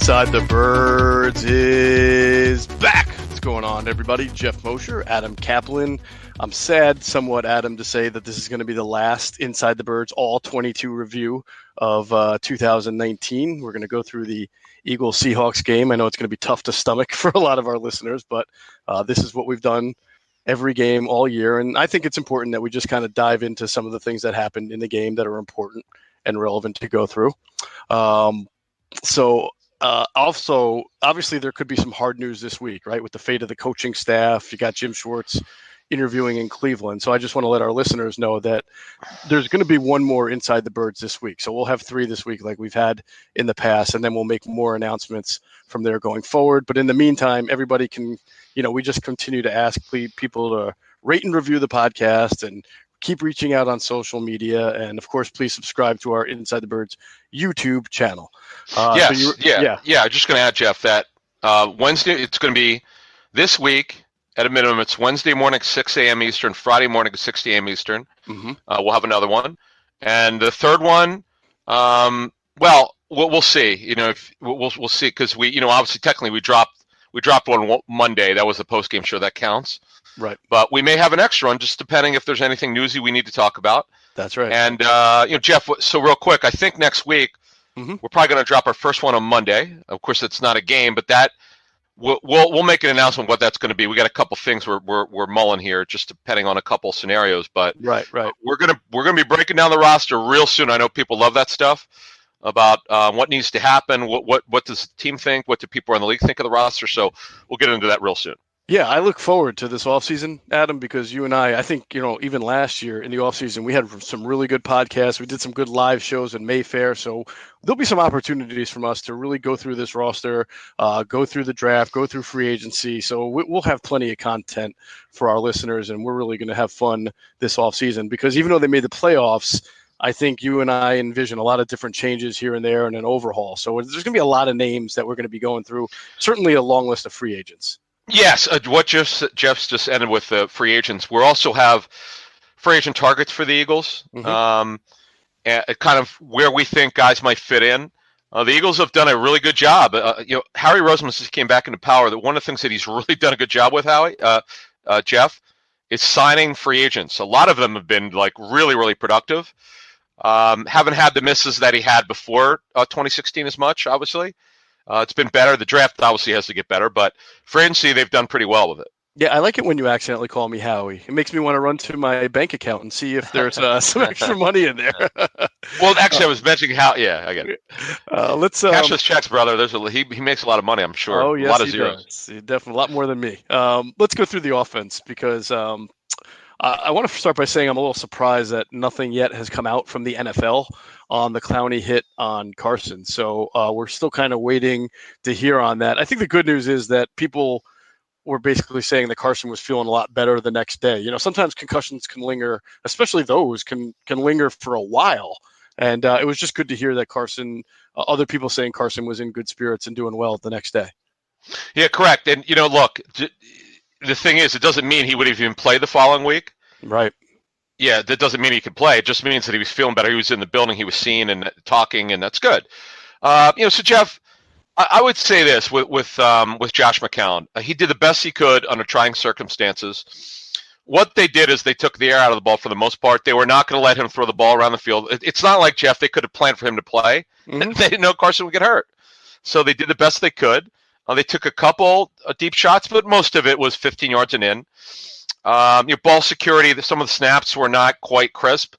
Inside the Birds is back. What's going on, everybody? Geoff Mosher, Adam Caplan. I'm sad, somewhat, Adam, to say that this is going to be the last Inside the Birds all 22 review of 2019. We're going to go through the Eagles-Seahawks game. I know it's going to be tough to stomach for a lot of our listeners, but this is what we've done every game all year. And I think it's important that we just kind of dive into some of the things that happened in the game that are important and relevant to go through. Also, obviously, there could be some hard news this week, right? With the fate of the coaching staff, you got Jim Schwartz interviewing in Cleveland. So I just want to let our listeners know that there's going to be one more Inside the Birds this week. So we'll have 3 this week like we've had in the past, and then we'll make more announcements from there going forward. But in the meantime, everybody can, we just continue to ask people to rate and review the podcast and keep reaching out on social media. And of course, please subscribe to our Inside the Birds YouTube channel. I'm just going to add, Geoff, that Wednesday, it's going to be this week at a minimum. It's Wednesday morning, 6 a.m. Eastern, Friday morning, 6 a.m. Eastern. Mm-hmm. We'll have another one. And the third one, we'll see. We'll see, because obviously technically we dropped one Monday. That was the post-game show. That counts. Right. But we may have an extra one, just depending if there's anything newsy we need to talk about. That's right. And, Geoff, so real quick, I think next week, mm-hmm. we're probably going to drop our first one on Monday. Of course, it's not a game, but that we'll make an announcement what that's going to be. We got a couple things we're mulling here, just depending on a couple scenarios. But right. We're gonna be breaking down the roster real soon. I know people love that stuff about what needs to happen. What does the team think? What do people in the league think of the roster? So we'll get into that real soon. Yeah, I look forward to this offseason, Adam, because you and I think, even last year in the offseason, we had some really good podcasts. We did some good live shows in Mayfair. So there'll be some opportunities from us to really go through this roster, go through the draft, go through free agency. So we'll have plenty of content for our listeners, and we're really going to have fun this offseason, because even though they made the playoffs, I think you and I envision a lot of different changes here and there and an overhaul. So there's going to be a lot of names that we're going to be going through, certainly a long list of free agents. Yes, what Geoff's just ended with the free agents. We also have free agent targets for the Eagles, mm-hmm. And kind of where we think guys might fit in. The Eagles have done a really good job. Harry Roseman just came back into power. That one of the things that he's really done a good job with, Geoff, is signing free agents. A lot of them have been really, really productive. Haven't had the misses that he had before 2016 as much, obviously. It's been better. The draft obviously has to get better, but free agency, they've done pretty well with it. Yeah, I like it when you accidentally call me Howie. It makes me want to run to my bank account and see if there's some extra money in there. Well, actually, I was mentioning how. Yeah, I get it. Let's cashless checks, brother. He makes a lot of money, I'm sure. Oh, yes, a lot of zeros. Does. Definitely a lot more than me. Let's go through the offense, because I want to start by saying I'm a little surprised that nothing yet has come out from the NFL on the Clowney hit on Carson. So we're still kind of waiting to hear on that. I think the good news is that people were basically saying that Carson was feeling a lot better the next day. Sometimes concussions can linger, especially those can linger for a while. And it was just good to hear that Carson, other people saying Carson was in good spirits and doing well the next day. Yeah, correct. And, look, the thing is, it doesn't mean he would even play the following week. Right. Yeah, that doesn't mean he could play. It just means that he was feeling better. He was in the building. He was seen and talking, and that's good. So Geoff, I would say this with Josh McCown. He did the best he could under trying circumstances. What they did is they took the air out of the ball for the most part. They were not going to let him throw the ball around the field. It's not like, Geoff, they could have planned for him to play. Mm-hmm. They didn't know Carson would get hurt. So they did the best they could. They took a couple deep shots, but most of it was 15 yards and in. Your ball security, some of the snaps were not quite crisp.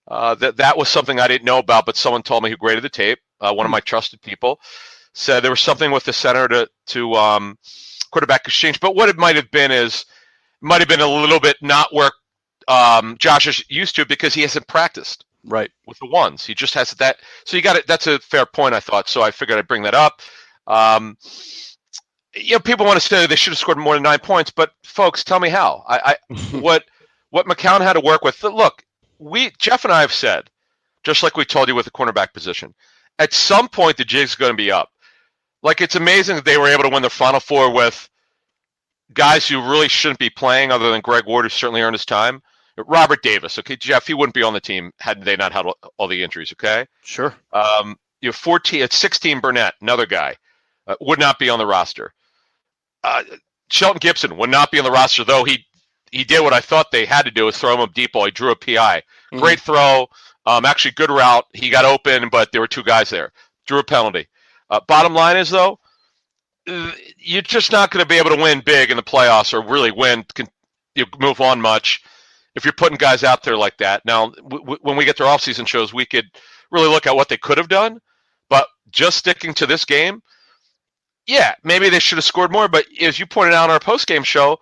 That was something I didn't know about, but someone told me who graded the tape. One of my trusted people said there was something with the center to quarterback exchange. But what it might have been a little bit not where Josh is used to, because he hasn't practiced right with the ones. He just has that. So you got it. That's a fair point, I thought. So I figured I'd bring that up. People want to say they should have scored more than 9 points, but folks, tell me how. What McCown had to work with. Look, Geoff and I have said, just like we told you with the cornerback position, at some point the jig's going to be up. It's amazing that they were able to win the Final Four with guys who really shouldn't be playing, other than Greg Ward, who certainly earned his time. Robert Davis, okay, Geoff, he wouldn't be on the team had they not had all the injuries. Okay, sure. 14 at 16, Burnett, another guy. would not be on the roster. Shelton Gibson would not be on the roster, though he did what I thought they had to do, is throw him a deep ball. He drew a PI. Great throw. Actually, good route. He got open, but there were two guys there. Drew a penalty. Bottom line is, though, you're just not going to be able to win big in the playoffs or really move on much if you're putting guys out there like that. Now, when we get to our offseason shows, we could really look at what they could have done, but just sticking to this game, yeah, maybe they should have scored more, but as you pointed out in our post-game show,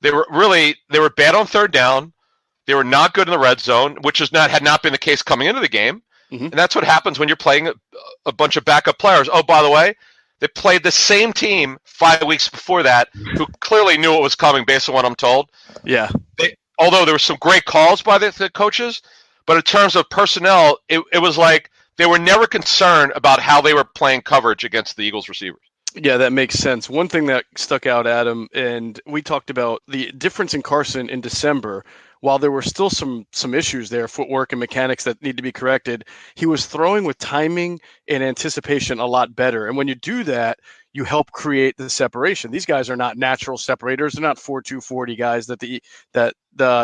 they were bad on third down. They were not good in the red zone, which had not been the case coming into the game. And that's what happens when you're playing a bunch of backup players. Oh, by the way, they played the same team 5 weeks before that, who clearly knew what was coming based on what I'm told. Yeah. Although there were some great calls by the coaches, but in terms of personnel, it was like they were never concerned about how they were playing coverage against the Eagles receivers. Yeah, that makes sense. One thing that stuck out, Adam, and we talked about the difference in Carson in December. While there were still some issues there, footwork and mechanics that need to be corrected, he was throwing with timing and anticipation a lot better. And when you do that, you help create the separation. These guys are not natural separators. They're not 4.2 40 guys that the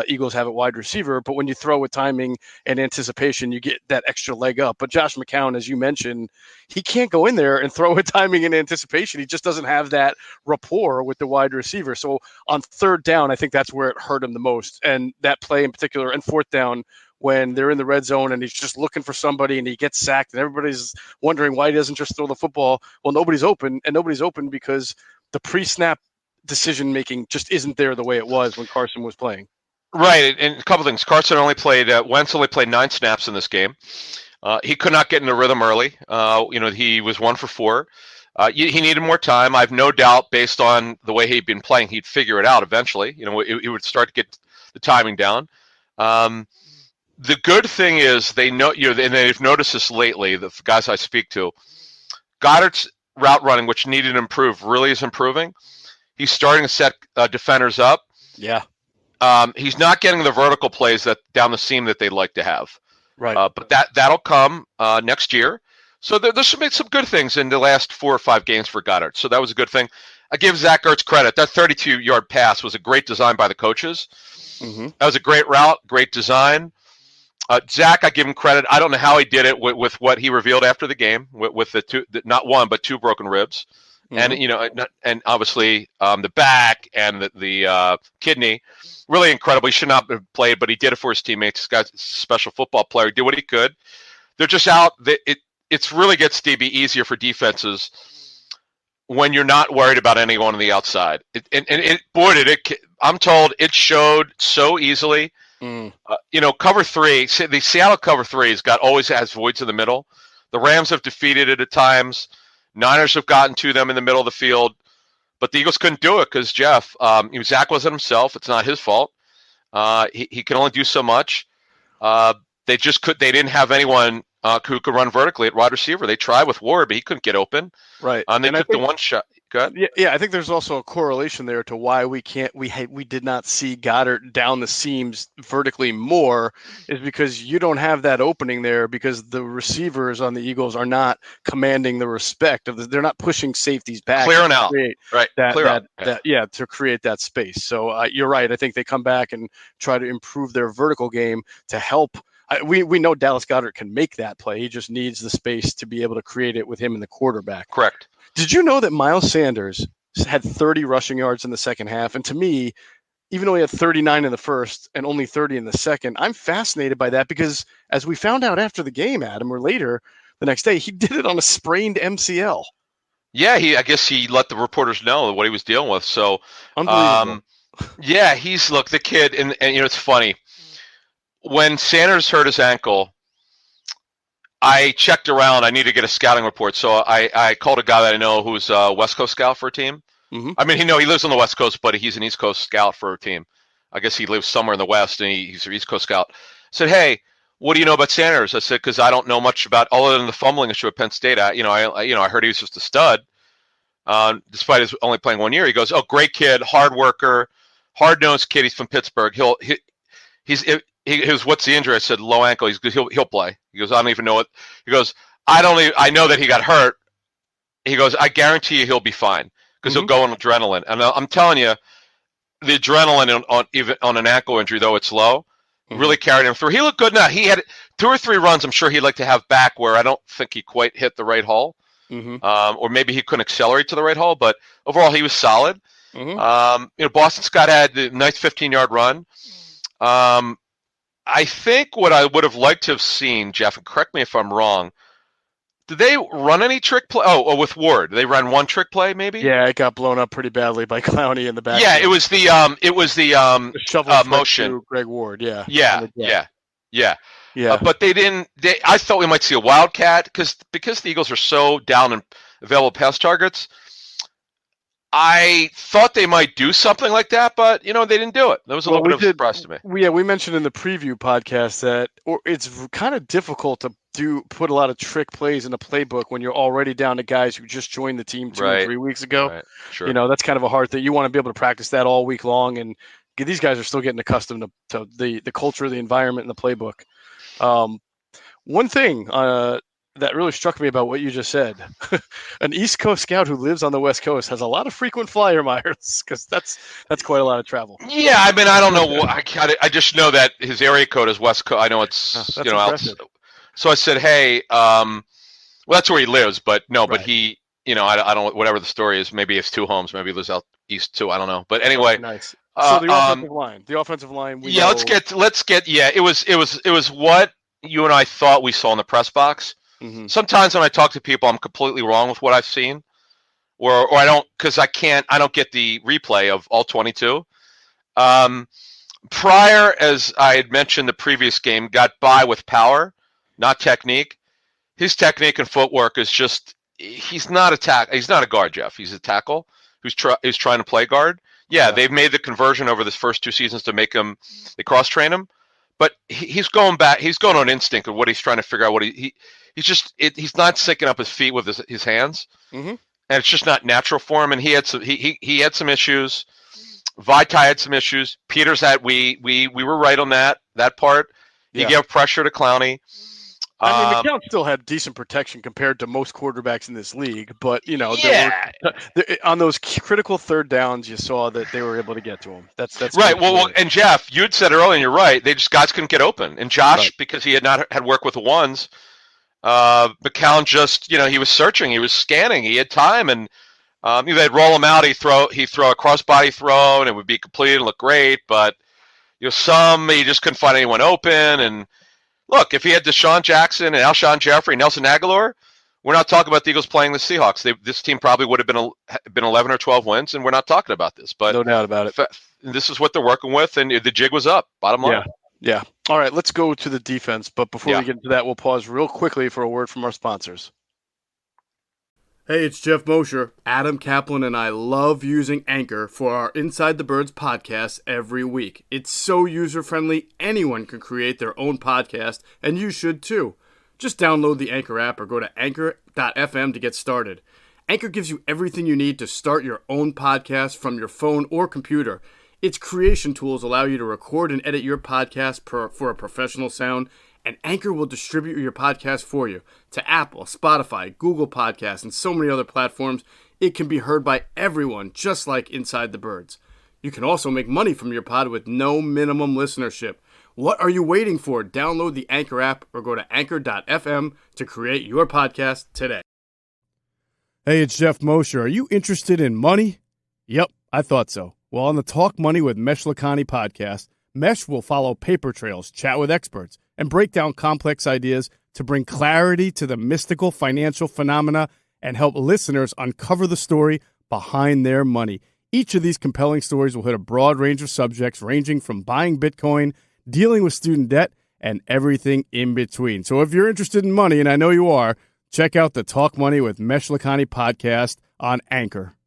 Eagles have at wide receiver. But when you throw with timing and anticipation, you get that extra leg up. But Josh McCown, as you mentioned, he can't go in there and throw with timing and anticipation. He just doesn't have that rapport with the wide receiver. So on third down, I think that's where it hurt him the most. And that play in particular, and fourth down, when they're in the red zone and he's just looking for somebody and he gets sacked and everybody's wondering why he doesn't just throw the football. Well, nobody's open because the pre-snap decision-making just isn't there the way it was when Carson was playing. Right, and a couple things. Wentz only played 9 snaps in this game. He could not get into rhythm early. He was 1 for 4. He needed more time. I have no doubt, based on the way he'd been playing, he'd figure it out eventually. He would start to get the timing down. The good thing is they know, and they've noticed this lately, the guys I speak to, Goddard's route running, which needed to improve, really is improving. He's starting to set defenders up. Yeah. He's not getting the vertical plays that down the seam that they'd like to have. Right. But that'll come next year. So there's some good things in the last 4 or 5 games for Goddard. So that was a good thing. I give Zach Ertz credit. That 32-yard pass was a great design by the coaches. That was a great route, great design. Zach, I give him credit. I don't know how he did it with what he revealed after the game, with not one but 2 broken ribs, and and obviously the back and the kidney, really incredible. He should not have played, but he did it for his teammates. This guy's a special football player. He did what he could. They're just out. It's really gets to be easier for defenses when you're not worried about anyone on the outside. I'm told it showed so easily. Cover 3, the Seattle cover 3 always has voids in the middle. The Rams have defeated it at times. Niners have gotten to them in the middle of the field, but the Eagles couldn't do it because Geoff, Zach wasn't himself. It's not his fault. He can only do so much. They didn't have anyone who could run vertically at wide receiver. They tried with Ward, but he couldn't get open. Right. They took the one shot. Go ahead. Yeah, I think there's also a correlation there to why we did not see Goddard down the seams vertically more, is because you don't have that opening there, because the receivers on the Eagles are not commanding the respect they're not pushing safeties back, clearing out, right? To create that space. So you're right. I think they come back and try to improve their vertical game to help. We know Dallas Goedert can make that play. He just needs the space to be able to create it with him and the quarterback. Correct. Did you know that Miles Sanders had 30 rushing yards in the second half? And to me, even though he had 39 in the first and only 30 in the second, I'm fascinated by that, because as we found out after the game, Adam, or later the next day, he did it on a sprained MCL. Yeah, I guess he let the reporters know what he was dealing with. So, unbelievable. The kid, and it's funny. When Sanders hurt his ankle, I checked around. I need to get a scouting report. So I called a guy that I know who's a West Coast scout for a team. I mean, he lives on the West Coast, but he's an East Coast scout for a team. I guess he lives somewhere in the West, and he's an East Coast scout. I said, hey, what do you know about Sanders? I said, because I don't know much about, other than the fumbling issue at Penn State. I heard he was just a stud, despite his only playing 1 year. He goes, oh, great kid, hard worker, hard-nosed kid. He's from Pittsburgh. He goes, what's the injury? I said, low ankle. He'll play. He goes, I don't even know it. He goes, I know that he got hurt. He goes, I guarantee you he'll be fine because Mm-hmm. he'll go on adrenaline. And I'm telling you, the adrenaline on even on an ankle injury, though it's low, really carried him through. He looked good now. He had 2 or 3 runs I'm sure he'd like to have back where I don't think he quite hit the right hole. Mm-hmm. Or maybe he couldn't accelerate to the right hole, but overall he was solid. Mm-hmm. Boston Scott had the nice 15-yard run. I think what I would have liked to have seen, Geoff, and correct me if I'm wrong, did they run any trick play? Oh, with Ward, they ran one trick play, maybe. Yeah, it got blown up pretty badly by Clowney in the back. Yeah, it was the shovel motion. Greg Ward. Yeah. Yeah. Yeah. But they didn't. I thought we might see a wildcat because the Eagles are so down in available pass targets. I thought they might do something like that, but they didn't do it. That was a little bit of a surprise to me. We mentioned in the preview podcast that it's kind of difficult to put a lot of trick plays in a playbook when you're already down to guys who just joined the team 2 or 3 weeks ago. Right. Sure. That's kind of a hard thing. You want to be able to practice that all week long, and these guys are still getting accustomed to the culture, the environment, and the playbook. One thing that really struck me about what you just said, an East Coast scout who lives on the West Coast has a lot of frequent flyer miles because that's quite a lot of travel. Yeah, I mean, I don't know. I just know that his area code is West Coast. I know it's impressive. So I said, hey, well, that's where he lives, but no, Right. but he, I don't. Whatever the story is, maybe it's 2 homes, maybe he lives out east too. I don't know, but anyway. Nice. So the offensive line. Yeah, let's get. Yeah, it was what you and I thought we saw in the press box. Mm-hmm. Sometimes when I talk to people, I'm completely wrong with what I've seen, or I don't, because I don't get the replay of all 22. Pryor, as I had mentioned the previous game, got by with power, not technique. His technique and footwork is just, he's not a guard, Geoff. He's a tackle who's trying to play guard. Yeah, they've made the conversion over this first 2 seasons to make him, they cross-train him, but he's going back, he's going on instinct of what he's trying to figure out, he's not syncing up his feet with his hands, and it's just not natural for him. And he had some issues. Vitae had some issues. Peters had we were right on that part. He gave pressure to Clowney. I mean, McCown still had decent protection compared to most quarterbacks in this league, but on those critical third downs, you saw that they were able to get to him. That's right. Well, and Geoff, you'd said earlier, and you're right. Guys couldn't get open, and Josh, because he had not had work with the ones. McCown just, he was searching, he was scanning, he had time, and they'd roll him out, he'd throw a cross-body throw, and it would be complete and look great, but he just couldn't find anyone open. And look, if he had Deshaun Jackson and Alshon Jeffrey and Nelson Aguilar, we're not talking about the Eagles playing the Seahawks. This team probably would have been 11 or 12 wins, and we're not talking about this. But no doubt about it. This is what they're working with, and the jig was up, bottom line. Yeah. All right, let's go to the defense. But before we get into that, we'll pause real quickly for a word from our sponsors. Hey, it's Geoff Mosher. Adam Caplan and I love using Anchor for our Inside the Birds podcast every week. It's so user-friendly, anyone can create their own podcast, and you should too. Just download the Anchor app or go to anchor.fm to get started. Anchor gives you everything you need to start your own podcast from your phone or computer. Its creation tools allow you to record and edit your podcast for a professional sound, and Anchor will distribute your podcast for you to Apple, Spotify, Google Podcasts, and so many other platforms. It can be heard by everyone, just like Inside the Birds. You can also make money from your pod with no minimum listenership. What are you waiting for? Download the Anchor app or go to anchor.fm to create your podcast today. Hey, it's Geoff Mosher. Are you interested in money? Yep, I thought so. Well, on the Talk Money with Mesh Lakhani podcast, Mesh will follow paper trails, chat with experts, and break down complex ideas to bring clarity to the mystical financial phenomena and help listeners uncover the story behind their money. Each of these compelling stories will hit a broad range of subjects ranging from buying Bitcoin, dealing with student debt, and everything in between. So if you're interested in money, and I know you are, check out the Talk Money with Mesh Lakhani podcast on Anchor.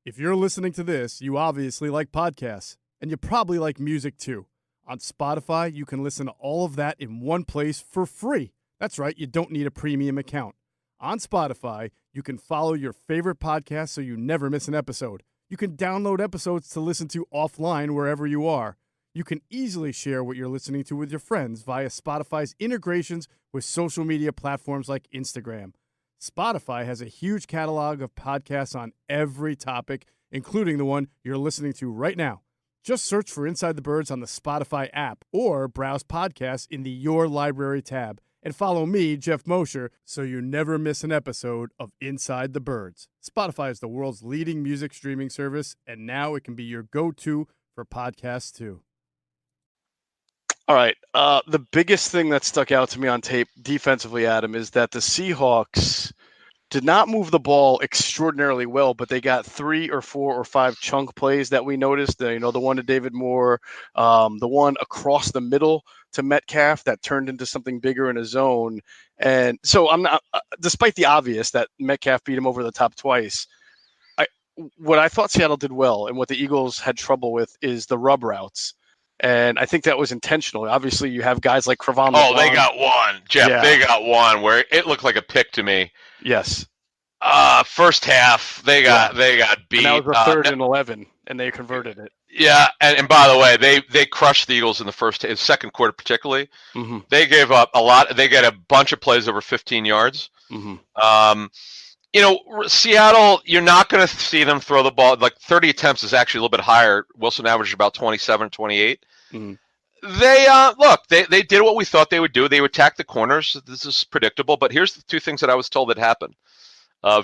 If you're listening to this, you obviously like podcasts, and you probably like music too. On Spotify, you can listen to all of that in one place for free. That's right, you don't need a premium account. On Spotify, you can follow your favorite podcast so you never miss an episode. You can download episodes to listen to offline wherever you are. You can easily share what you're listening to with your friends via Spotify's integrations with social media platforms like Instagram. Spotify has a huge catalog of podcasts on every topic, including the one you're listening to right now. Just search for Inside the Birds on the Spotify app or browse podcasts in the Your Library tab. And follow me, Geoff Mosher, so you never miss an episode of Inside the Birds. Spotify is the world's leading music streaming service, and now it can be your go-to for podcasts too. All right. The biggest thing that stuck out to me on tape defensively, Adam, is that the Seahawks did not move the ball extraordinarily well, but they got 3 or 4 or 5 chunk plays that we noticed. The one to David Moore, the one across the middle to Metcalf that turned into something bigger in a zone. And so I'm not, despite the obvious that Metcalf beat him over the top twice, what I thought Seattle did well and what the Eagles had trouble with is the rub routes. And I think that was intentional. Obviously, you have guys like Cravon. Oh, they got one, Geoff. Yeah. They got one where it looked like a pick to me. Yes. First half, they got beat. And that was a 3rd and 11, and they converted it. Yeah, and by the way, they crushed the Eagles in the second quarter particularly. Mm-hmm. They gave up a lot. They got a bunch of plays over 15 yards. Mm-hmm. Seattle, you're not going to see them throw the ball. Like 30 attempts is actually a little bit higher. Wilson averaged about 27, 28. Mm-hmm. They did what we thought they would do. They would attack the corners. This is predictable. But here's the 2 things that I was told that happened.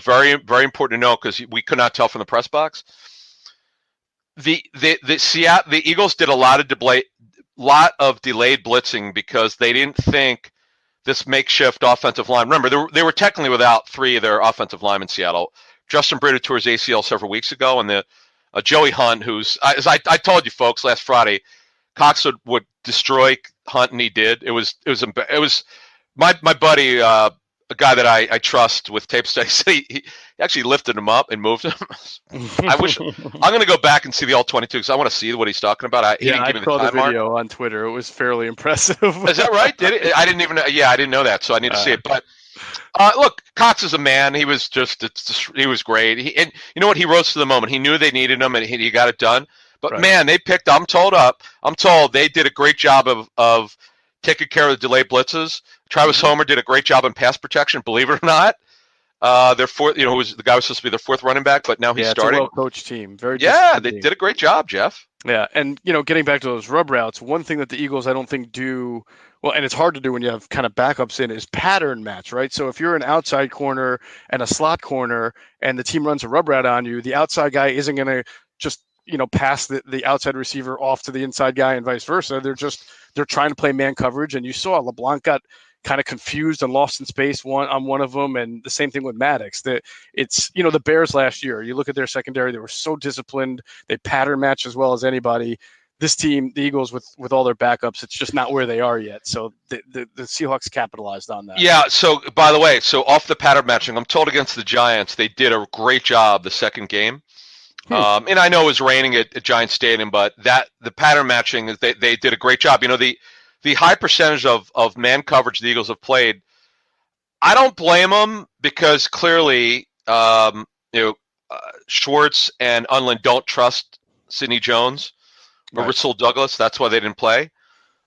Very, very important to know because we could not tell from the press box. The Eagles did a lot of delayed blitzing because they didn't think this makeshift offensive line. Remember, they were technically without 3 of their offensive linemen in Seattle. Justin Britta tore his ACL several weeks ago, and the Joey Hunt, who's as I told you folks last Friday, Cox would destroy Hunt, and he did. It was my buddy. A guy that I trust with tape studies, he actually lifted him up and moved him. I'm going to go back and see the all-22 because I want to see what he's talking about. He didn't give me saw the video on Twitter. It was fairly impressive. Is that right? Did it? I didn't even know. Yeah, I didn't know that, so I need to see it. But look, Cox is a man. He was he was great. And you know what? He rose to the moment. He knew they needed him, and he got it done. But right. Man, they picked. I'm told they did a great job of taking care of the delayed blitzes. Travis Homer did a great job in pass protection, believe it or not. Their fourth, the guy was supposed to be their 4th running back, but now he's starting. It's a well-coached team. Very they did a great job, Geoff. Yeah, and getting back to those rub routes, one thing that the Eagles I don't think do well, and it's hard to do when you have kind of backups in, is pattern match, right? So if you're an outside corner and a slot corner, and the team runs a rub route on you, the outside guy isn't going to just pass the outside receiver off to the inside guy and vice versa. They're trying to play man coverage, and you saw LeBlanc got kind of confused and lost in space on one of them, and the same thing with Maddox. It's the Bears last year. You look at their secondary; they were so disciplined. They pattern match as well as anybody. This team, the Eagles, with all their backups, it's just not where they are yet. So the Seahawks capitalized on that. Yeah. So by the way, off the pattern matching, I'm told against the Giants, they did a great job the second game. And I know it was raining at Giant Stadium, but the pattern matching is they did a great job. The high percentage of man coverage the Eagles have played, I don't blame them because clearly, Schwartz and Unlin don't trust Sidney Jones or Russell Douglas. That's why they didn't play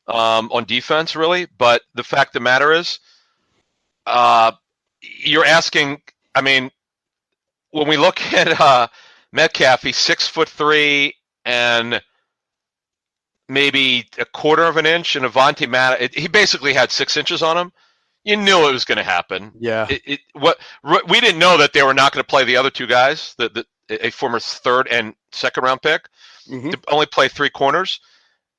on defense, really. But the fact of the matter is, you're asking. I mean, when we look at Metcalf, he's 6'3" and maybe a quarter of an inch, and Avonte Maddox, he basically had 6 inches on him. You knew it was going to happen. Yeah. We didn't know that they were not going to play the other 2 guys, a former 3rd and 2nd round pick, to only play 3 corners.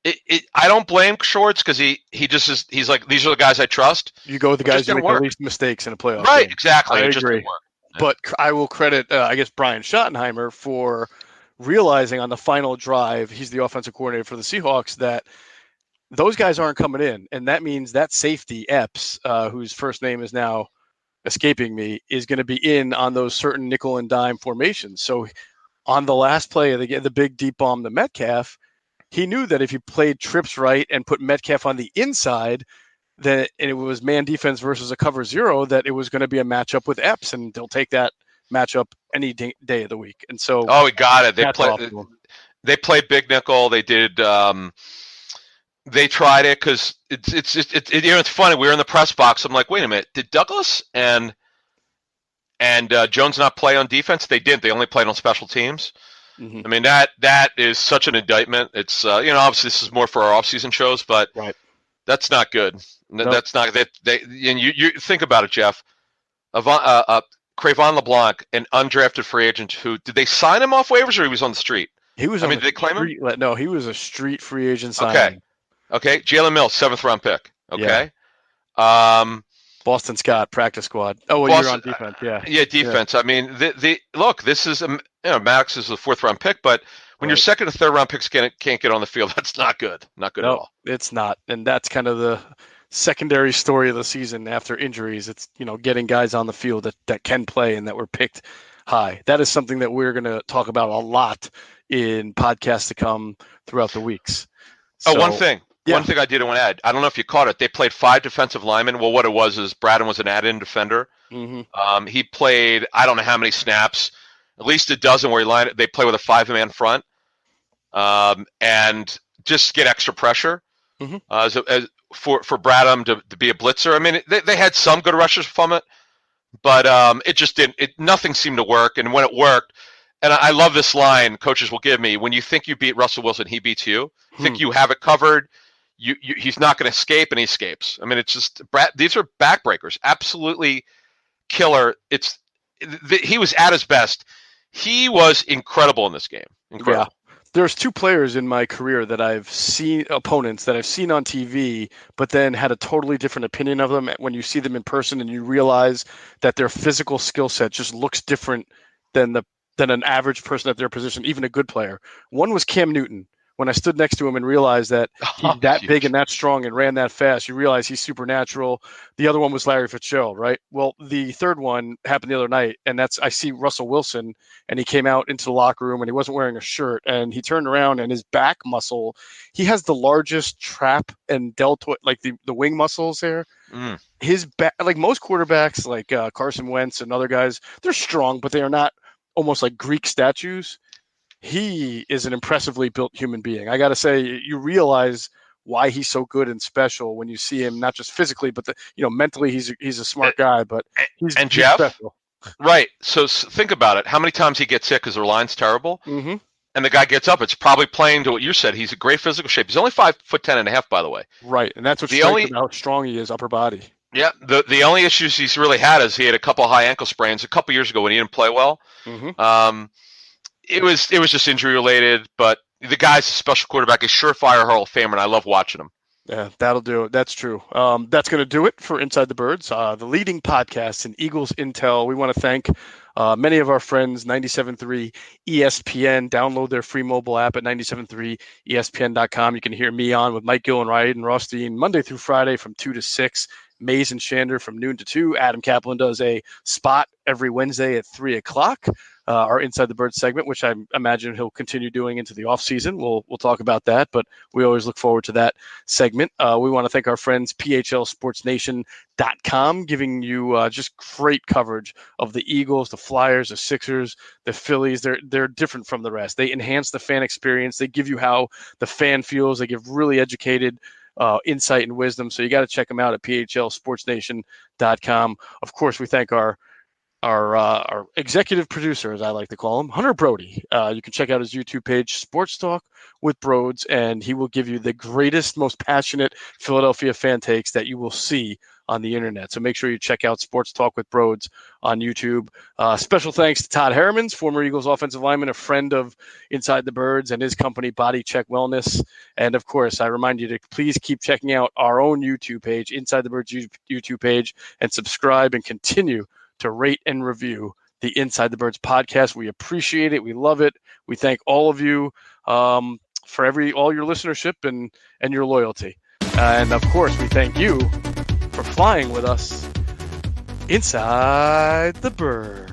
I don't blame Schwartz because he just is. He's like, these are the guys I trust. You go with the guys who make the least mistakes in a playoff right? Game. Exactly. I it agree. Just didn't work. But I will credit, Brian Schottenheimer for realizing on the final drive, he's the offensive coordinator for the Seahawks, that those guys aren't coming in. And that means that safety, Epps, whose first name is now escaping me, is going to be in on those certain nickel and dime formations. So on the last play of the big deep bomb to Metcalf, he knew that if he played trips right and put Metcalf on the inside, and it was man defense versus a cover 0, that it was going to be a matchup with Epps, and they'll take that matchup any day of the week. And so, we got it. They played big nickel. They did. They tried it because it's funny. We were in the press box. I'm like, wait a minute, did Douglas and and Jones not play on defense. They didn't. They only played on special teams. Mm-hmm. I mean, that is such an indictment. It's obviously this is more for our offseason shows, but right. That's not good. Nope. That's not that. And you think about it, Geoff. Crevon LeBlanc, an undrafted free agent, who did they sign him off waivers or he was on the street? He was. Did they claim him? No, he was a street free agent signing. Okay. Jalen Mills, 7th round pick. Okay. Yeah. Boston Scott, practice squad. Oh, well, you're on defense. Yeah, defense. Yeah. I mean, look. This is Maddox is a 4th round pick, but when your 2nd and 3rd round picks can't get on the field, that's not good. Not good at all. It's not, and that's kind of the secondary story of the season after injuries. It's getting guys on the field that can play and that were picked high. That is something that we're going to talk about a lot in podcasts to come throughout the weeks. So, one thing I did want to add. I don't know if you caught it. They played 5 defensive linemen. Well, what it was is Braden was an add-in defender. Mm-hmm. He played I don't know how many snaps, at least a dozen where they play with a 5-man front, and just get extra pressure. Mm-hmm. As for Bradham to be a blitzer. I mean, they had some good rushes from it, but it just didn't. Nothing seemed to work. And when it worked, and I love this line coaches will give me: when you think you beat Russell Wilson, he beats you. Think you have it covered. He's not going to escape, and he escapes. I mean, it's just these are backbreakers, absolutely killer. He was at his best. He was incredible in this game. Incredible. Yeah. There's 2 players in my career that I've seen, opponents that I've seen on TV, but then had a totally different opinion of them when you see them in person and you realize that their physical skill set just looks different than an average person at their position, even a good player. One was Cam Newton. When I stood next to him and realized that he's that big and that strong and ran that fast, you realize he's supernatural. The other one was Larry Fitzgerald, right? Well, the third one happened the other night, and I see Russell Wilson, and he came out into the locker room, and he wasn't wearing a shirt, and he turned around, and his back muscle, he has the largest trap and deltoid, like the wing muscles there. Mm. His back, like most quarterbacks, like Carson Wentz and other guys, they're strong, but they are not almost like Greek statues. He is an impressively built human being. I got to say, you realize why he's so good and special when you see him, not just physically, but mentally he's a smart guy, but he's Geoff, special. Right. So think about it. How many times he gets hit because their line's terrible? Mm-hmm. And the guy gets up. It's probably playing to what you said. He's a great physical shape. He's only 5'10.5", by the way. Right. And that's what's about how strong he is, upper body. Yeah. The only issues he's really had is he had a couple high ankle sprains a couple years ago when he didn't play well. Mm-hmm. It was just injury related, but the guy's a special quarterback, a surefire Hall of Famer, and I love watching him. Yeah, that'll do it. That's true. That's going to do it for Inside the Birds, the leading podcast in Eagles Intel. We want to thank many of our friends, 97.3 ESPN. Download their free mobile app at 97.3ESPN.com. You can hear me on with Mike Gillenright and Rothstein Monday through Friday from 2 to 6. Mays and Shander from noon to 2. Adam Caplan does a spot every Wednesday at 3 o'clock. Our Inside the Birds segment, which I imagine he'll continue doing into the off season. We'll talk about that, but we always look forward to that segment. We want to thank our friends PHLSportsNation.com, giving you just great coverage of the Eagles, the Flyers, the Sixers, the Phillies. They're different from the rest. They enhance the fan experience. They give you how the fan feels. They give really educated insight and wisdom. So you got to check them out at PHLSportsNation.com. Of course, we thank our executive producer, as I like to call him, Hunter Brody. You can check out his YouTube page, Sports Talk with Broads, and he will give you the greatest, most passionate Philadelphia fan takes that you will see on the internet. So make sure you check out Sports Talk with Broads on YouTube. Special thanks to Todd Hermans, former Eagles offensive lineman, a friend of Inside the Birds and his company, Body Check Wellness. And, of course, I remind you to please keep checking out our own YouTube page, Inside the Birds YouTube page, and subscribe and continue to rate and review the Inside the Birds podcast. We appreciate it. We love it. We thank all of you for all your listenership and your loyalty. And, of course, we thank you for flying with us inside the bird.